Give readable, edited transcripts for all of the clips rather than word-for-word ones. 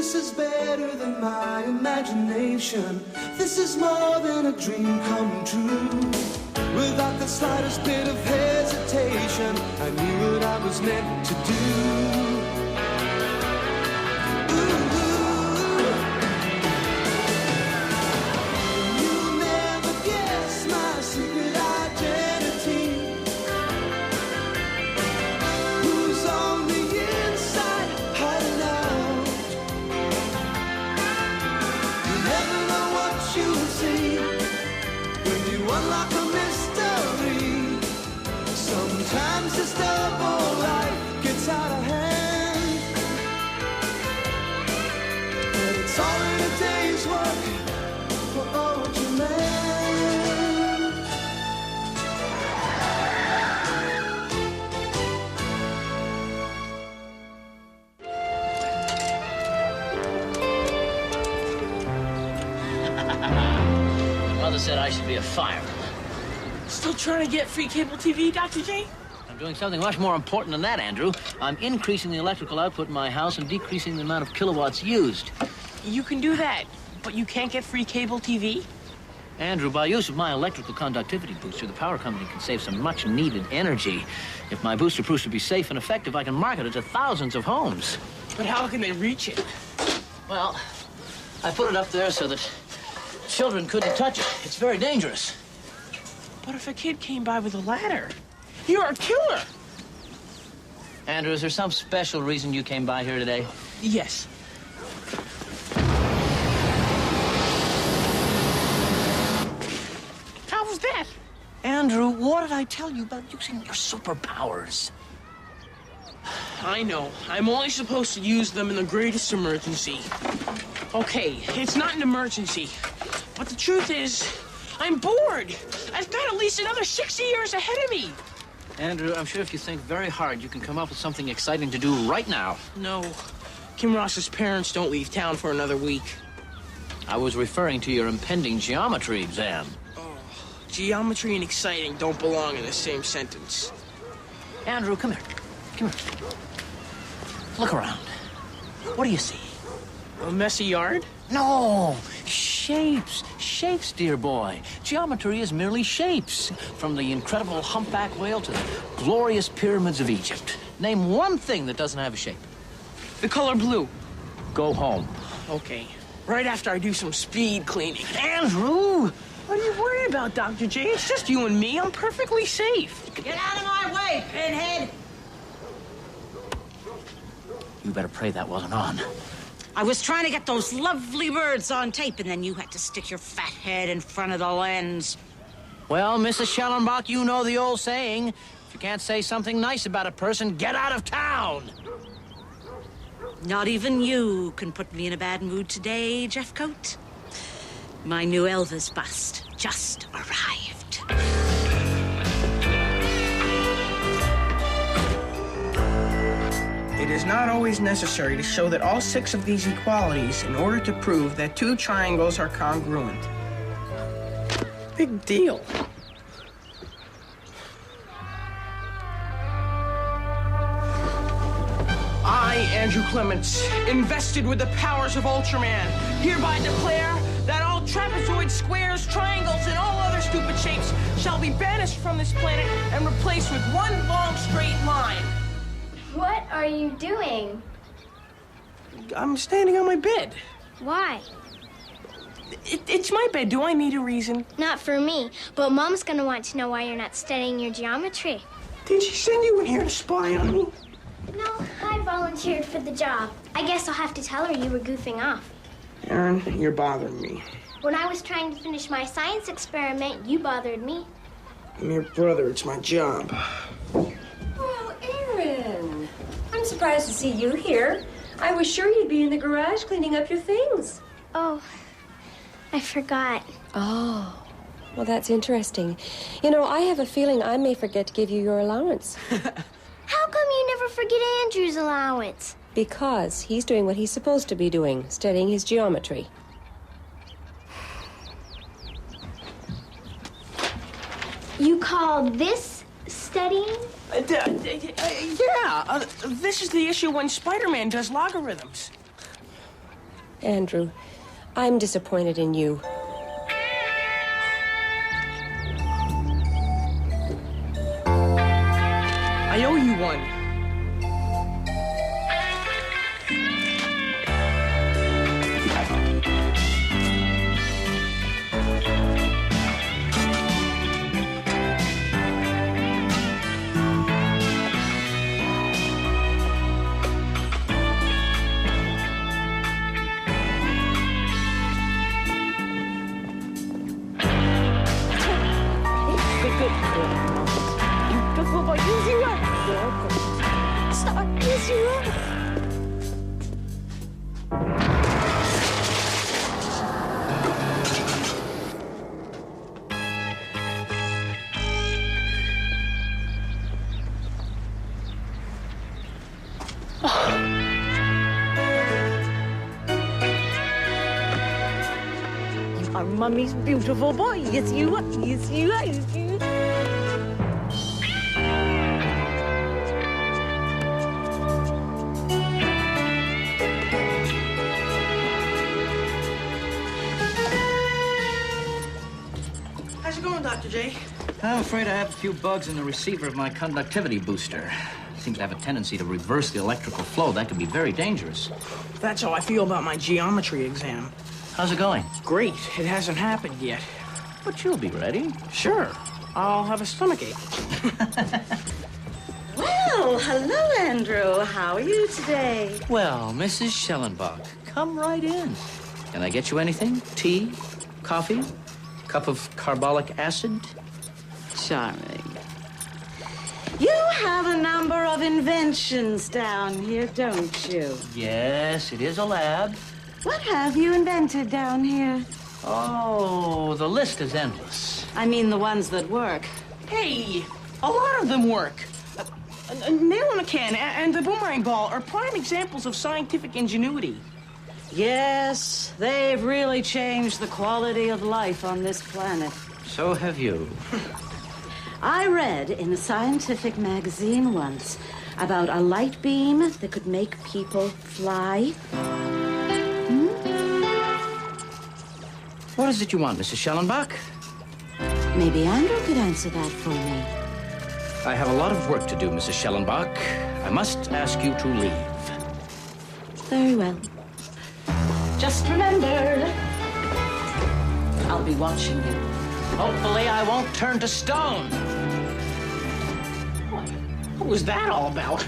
This is better than my imagination. This is more than a dream come true. Without the slightest bit of hesitation, I knew what I was meant to do. Unlock a mystery. Sometimes this double life gets out of hand, but it's all in a day's work for older man. Mother said I should be a fireman. Still trying to get free cable TV, Dr. J? I'm doing something much more important than that, Andrew. I'm increasing the electrical output in my house and decreasing the amount of kilowatts used. You can do that, but you can't get free cable TV? Andrew, by use of my electrical conductivity booster, the power company can save some much-needed energy. If my booster proves to be safe and effective, I can market it to thousands of homes. But how can they reach it? Well, I put it up there so that children couldn't touch it. It's very dangerous. But if a kid came by with a ladder, you're a killer. Andrew, is there some special reason you came by here today? Yes. How was that? Andrew, what did I tell you about using your superpowers? I know. I'm only supposed to use them in the greatest emergency. Okay, it's not an emergency. But the truth is, I'm bored. I've got at least another 60 years ahead of me. Andrew, I'm sure if you think very hard, you can come up with something exciting to do right now. No. Kim Ross's parents don't leave town for another week. I was referring to your impending geometry exam. Oh, geometry and exciting don't belong in the same sentence. Andrew, come here. Come here. Look around. What do you see? A messy yard? No, shapes. Shapes, dear boy. Geometry is merely shapes. From the incredible humpback whale to the glorious pyramids of Egypt. Name one thing that doesn't have a shape. The color blue. Go home. Okay. Right after I do some speed cleaning. Andrew! What are you worried about, Dr. J? It's just you and me. I'm perfectly safe. Get out of my way, pinhead! You better pray that wasn't on. I was trying to get those lovely words on tape, and then you had to stick your fat head in front of the lens. Well, Mrs. Schellenbach, you know the old saying. If you can't say something nice about a person, get out of town. Not even you can put me in a bad mood today, Jeffcoat. My new Elvis bust just arrived. It is not always necessary to show that all 6 of these equalities in order to prove that 2 triangles are congruent. Big deal. I, Andrew Clements, invested with the powers of Ultraman, hereby declare that all trapezoid squares, triangles, and all other stupid shapes shall be banished from this planet and replaced with one long straight line. What are you doing? I'm standing on my bed. Why? It's my bed. Do I need a reason? Not for me, but Mom's gonna want to know why you're not studying your geometry. Did she send you in here to spy on me? No, I volunteered for the job. I guess I'll have to tell her you were goofing off. Aaron, you're bothering me. When I was trying to finish my science experiment, you bothered me. I'm your brother. It's my job. Oh, Aaron. I'm surprised to see you here. I was sure you'd be in the garage cleaning up your things. Oh, I forgot. Oh, well, that's interesting. You know, I have a feeling I may forget to give you your allowance. How come you never forget Andrew's allowance? Because he's doing what he's supposed to be doing, studying his geometry. You call this studying? Yeah, this is the issue when Spider-Man does logarithms. Andrew, I'm disappointed in you. I owe you one. You are Mummy's beautiful boy. Yes, you are. Yes, you are. Yes, you are. How's it going, Dr. J? I'm afraid I have a few bugs in the receiver of my conductivity booster. Seems to have a tendency to reverse the electrical flow. That could be very dangerous. That's how I feel about my geometry exam. How's it going? Great. It hasn't happened yet. But you'll be ready. Sure. I'll have a stomachache. Well, hello, Andrew. How are you today? Well, Mrs. Schellenbach, come right in. Can I get you anything? Tea? Coffee? Cup of carbolic acid? Charming. You have a number of inventions down here, don't you? Yes, it is a lab. What have you invented down here? Oh, the list is endless. I mean the ones that work. Hey, a lot of them work. A nail in a can and the boomerang ball are prime examples of scientific ingenuity. Yes, they've really changed the quality of life on this planet. So have you. I read in a scientific magazine once about a light beam that could make people fly. What is it you want, Mrs. Schellenbach? Maybe Andrew could answer that for me. I have a lot of work to do, Mrs. Schellenbach. I must ask you to leave. Very well. Just remember, I'll be watching you. Hopefully I won't turn to stone. What was that all about?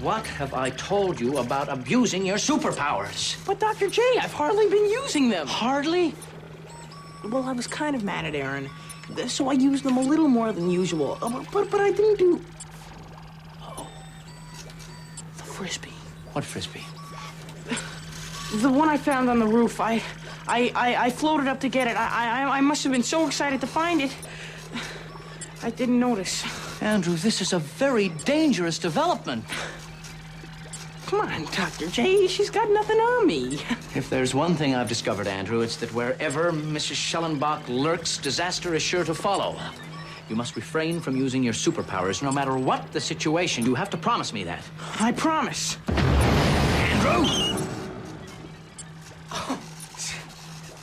What have I told you about abusing your superpowers? But Dr. J, I've hardly been using them. Hardly? Well, I was kind of mad at Aaron, so I used them a little more than usual. But I didn't do... Oh, the Frisbee. What Frisbee? The one I found on the roof. I floated up to get it. I must have been so excited to find it. I didn't notice. Andrew, this is a very dangerous development. Come on, Dr. J. She's got nothing on me. If there's one thing I've discovered, Andrew, it's that wherever Mrs. Schellenbach lurks, disaster is sure to follow. You must refrain from using your superpowers, no matter what the situation. You have to promise me that. I promise. Andrew! Oh,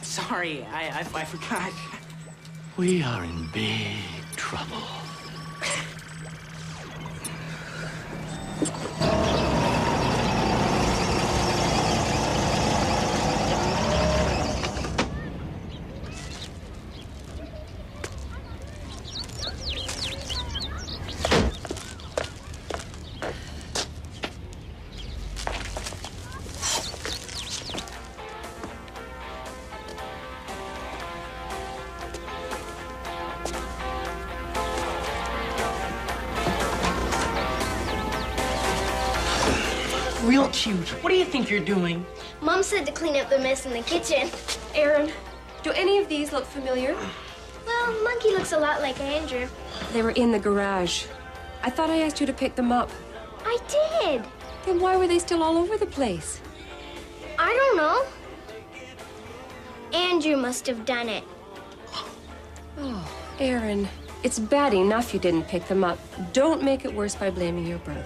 sorry, I forgot. We are in big trouble. Real cute. What do you think you're doing? Mom said to clean up the mess in the kitchen. Aaron, do any of these look familiar? Well, Monkey looks a lot like Andrew. They were in the garage. I thought I asked you to pick them up. I did. Then why were they still all over the place? I don't know. Andrew must have done it. Oh, Aaron, it's bad enough you didn't pick them up. Don't make it worse by blaming your brother.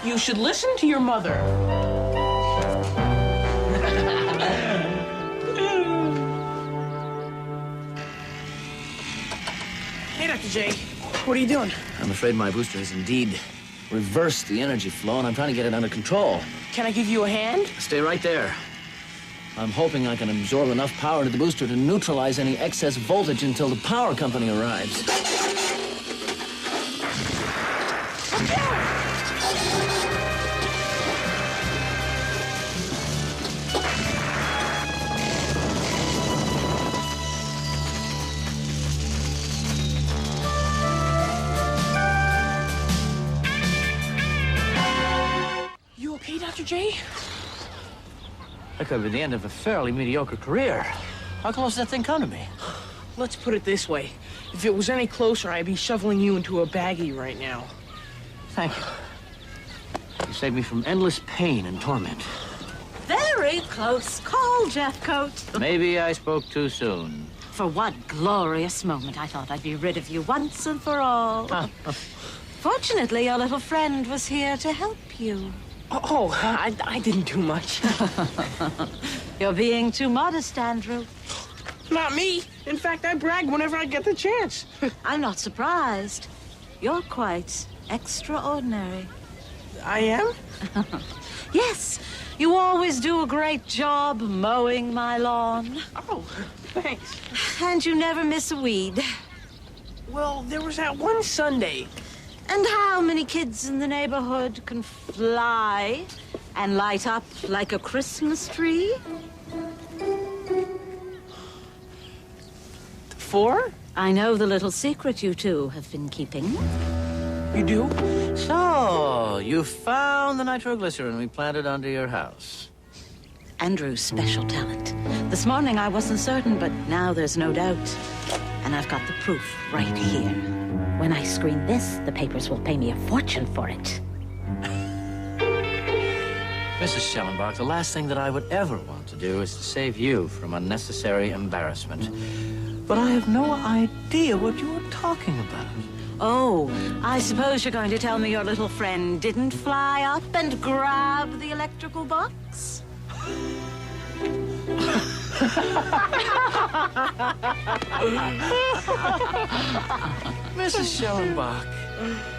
You should listen to your mother. Hey, Dr. J. What are you doing? I'm afraid my booster has indeed reversed the energy flow, and I'm trying to get it under control. Can I give you a hand? Stay right there. I'm hoping I can absorb enough power to the booster to neutralize any excess voltage until the power company arrives. You okay, Dr. J? That could be the end of a fairly mediocre career. How close did that thing come to me? Let's put it this way. If it was any closer, I'd be shoveling you into a baggie right now. Thank you. You saved me from endless pain and torment. Very close call, Jeffcoat. Maybe I spoke too soon. For one glorious moment, I thought I'd be rid of you once and for all. Fortunately, your little friend was here to help you. I didn't do much. You're being too modest, Andrew. Not me. In fact, I brag whenever I get the chance. I'm not surprised. You're quite extraordinary. I am? Yes, you always do a great job mowing my lawn. Oh, thanks. And you never miss a weed. Well, there was that one Sunday. And how many kids in the neighborhood can fly and light up like a Christmas tree? 4? I know the little secret you two have been keeping. You do? So, you found the nitroglycerin we planted under your house. Andrew's special talent. This morning I wasn't certain, but now there's no doubt. And I've got the proof right here. When I screen this, the papers will pay me a fortune for it. Mrs. Schellenbach, the last thing that I would ever want to do is to save you from unnecessary embarrassment. But I have no idea what you were talking about. Oh, I suppose you're going to tell me your little friend didn't fly up and grab the electrical box? Mrs. Schellenbach,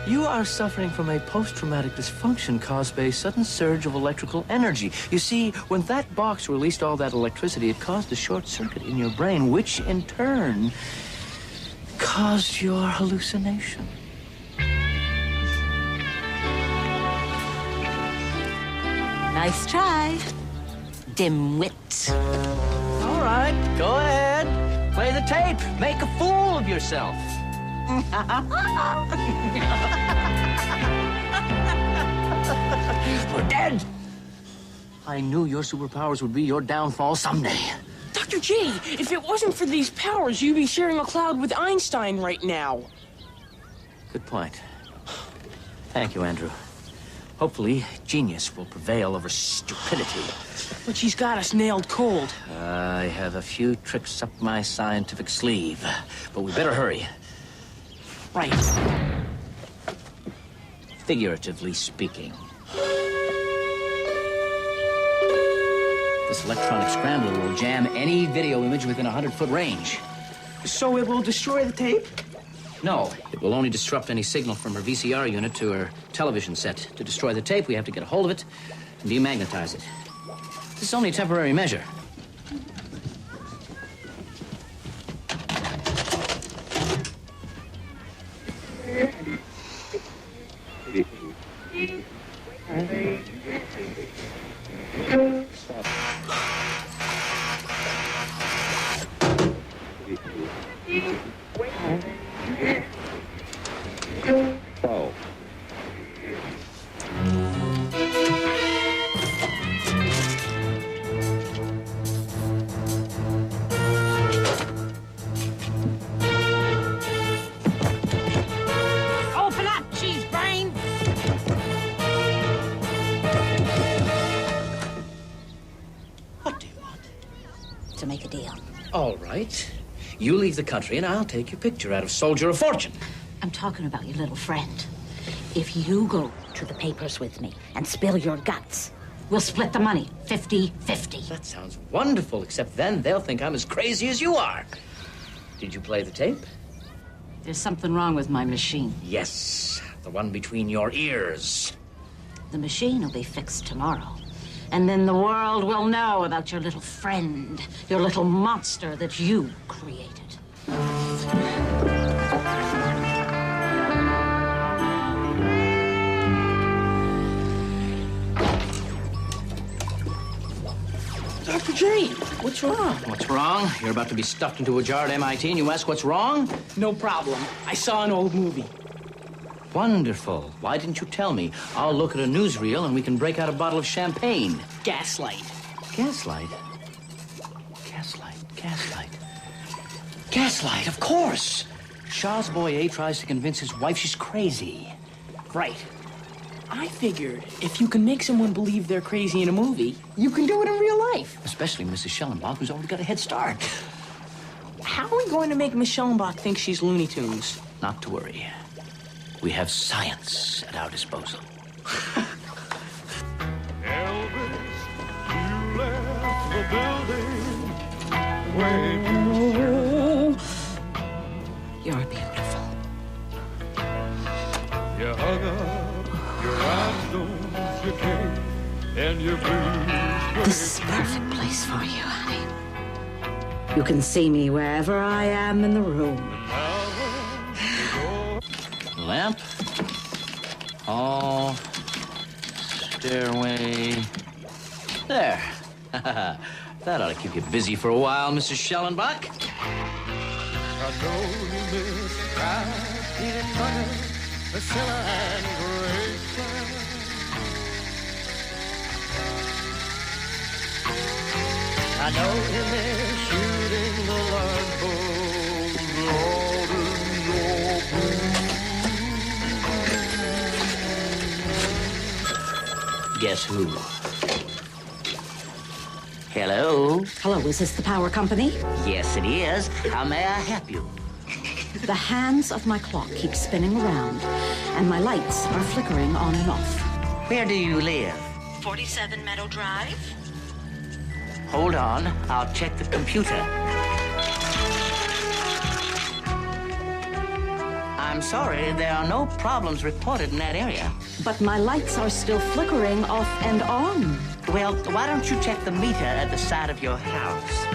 you are suffering from a post-traumatic dysfunction caused by a sudden surge of electrical energy. You see, when that box released all that electricity, it caused a short circuit in your brain, which in turn caused your hallucination. Nice try, dimwit. All right, go ahead. Play the tape. Make a fool of yourself. We're dead. I knew your superpowers would be your downfall someday. Dr. J, if it wasn't for these powers, you'd be sharing a cloud with Einstein right now. Good point. Thank you, Andrew. Hopefully, genius will prevail over stupidity. But she's got us nailed cold. I have a few tricks up my scientific sleeve, but we better hurry. Right. Figuratively speaking. This electronic scrambler will jam any video image within a 100-foot range. So it will destroy the tape? No, it will only disrupt any signal from her VCR unit to her television set. To destroy the tape, we have to get a hold of it and demagnetize it. This is only a temporary measure. Open up, cheese brain! What do you want? To make a deal. All right. You leave the country and I'll take your picture out of Soldier of Fortune. I'm talking about your little friend. If you go to the papers with me and spill your guts, we'll split the money 50-50. That sounds wonderful, except then they'll think I'm as crazy as you are. Did you play the tape? There's something wrong with my machine. Yes, the one between your ears. The machine will be fixed tomorrow. And then the world will know about your little friend, your little monster that you created. Dr. Jane, what's wrong? What's wrong? You're about to be stuffed into a jar at MIT and you ask what's wrong? No problem. I saw an old movie. Wonderful. Why didn't you tell me? I'll look at a newsreel and we can break out a bottle of champagne. Gaslight. Gaslight? Gaslight. Gaslight, of course. Shah's boy A tries to convince his wife she's crazy. Right. I figured if you can make someone believe they're crazy in a movie, you can do it in real life. Especially Mrs. Schellenbach, who's already got a head start. How are we going to make Miss Schellenbach think she's Looney Tunes? Not to worry. We have science at our disposal. Elvis, you left the building when You're beautiful. you hung up your rhinestones, your cape, and your blues. This is a perfect place for you, honey. You can see me wherever I am in the room. Lamp. Hall. Stairway. There. That ought to keep you busy for a while, Mrs. Schellenbach. I know you miss pride, peanut butter, Priscilla and Grace. I know you miss shooting the light bulbs out in your booth. Guess who? Hello? Hello, is this the power company? Yes, it is. How may I help you? The hands of my clock keep spinning around, and my lights are flickering on and off. Where do you live? 47 Meadow Drive? Hold on. I'll check the computer. I'm sorry, there are no problems reported in that area. But my lights are still flickering off and on. Well, why don't you check the meter at the side of your house?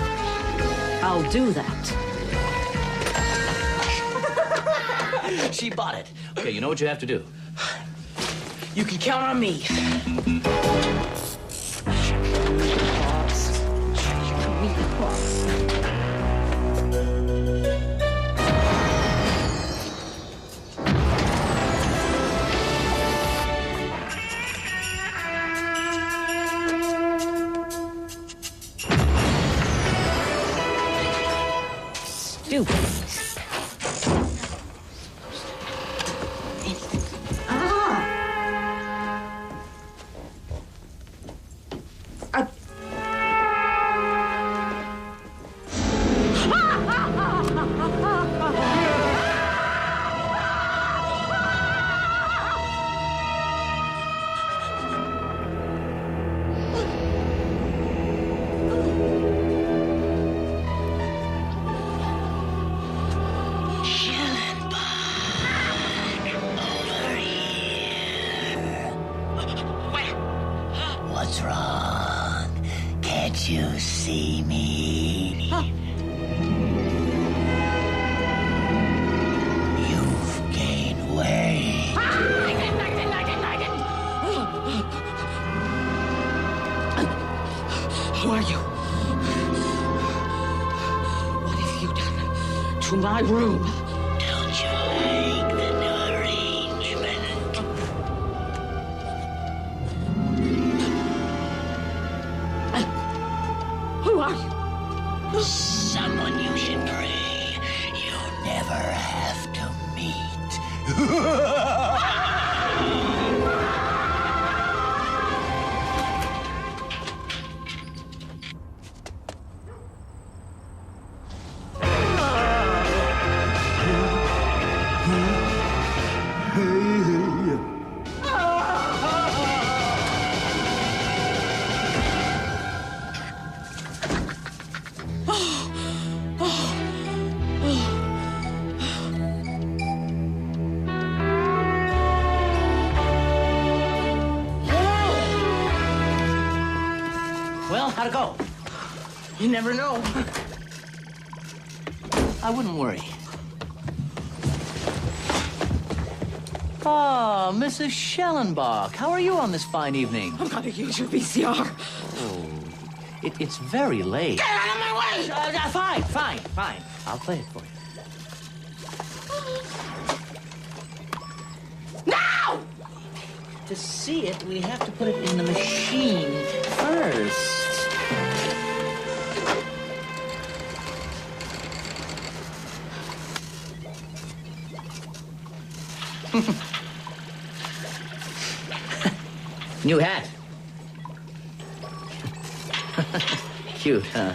I'll do that. She bought it. Okay, you know what you have to do. You can count on me. Stupid. What's wrong? Can't you see me? You've gained weight. Who are you? What have you done to my room? Don't you like the new arrangement? Who are you? Someone you should pray you never have to meet. How'd it go? You never know. I wouldn't worry. Oh, Mrs. Schellenbach, how are you on this fine evening? I've got to use your VCR. Oh, it's very late. Get out of my way! Fine. I'll play it for you. Now! To see it, we have to put it in the machine first. New hat. Cute, huh?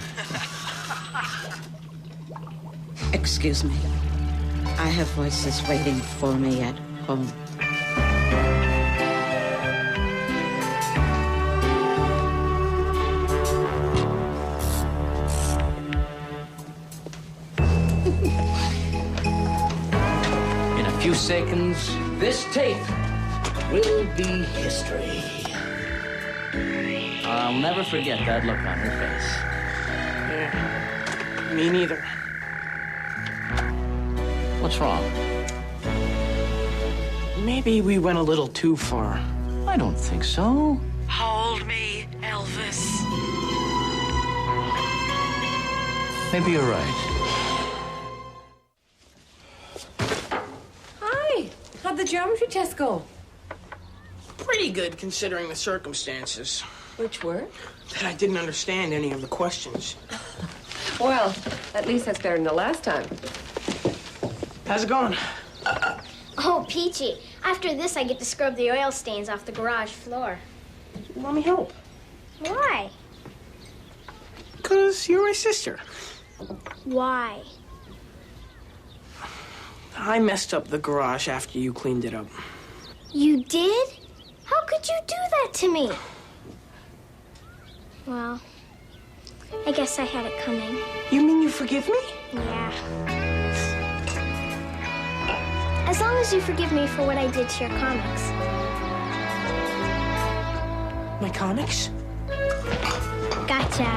Excuse me. I have voices waiting for me at home. In a few seconds, this tape will be history. I'll never forget that look on her face. Yeah, me neither. What's wrong? Maybe we went a little too far. I don't think so. Hold me, Elvis. Maybe you're right. Hi. How'd the geometry test go? Pretty good considering the circumstances. Which were? That I didn't understand any of the questions. Well, at least that's better than the last time. How's it going? Oh, peachy. After this, I get to scrub the oil stains off the garage floor. Let me help. Why? Because you're my sister. Why? I messed up the garage after you cleaned it up. You did? How could you do that to me? Well, I guess I had it coming. You mean you forgive me? Yeah. As long as you forgive me for what I did to your comics. My comics? Gotcha.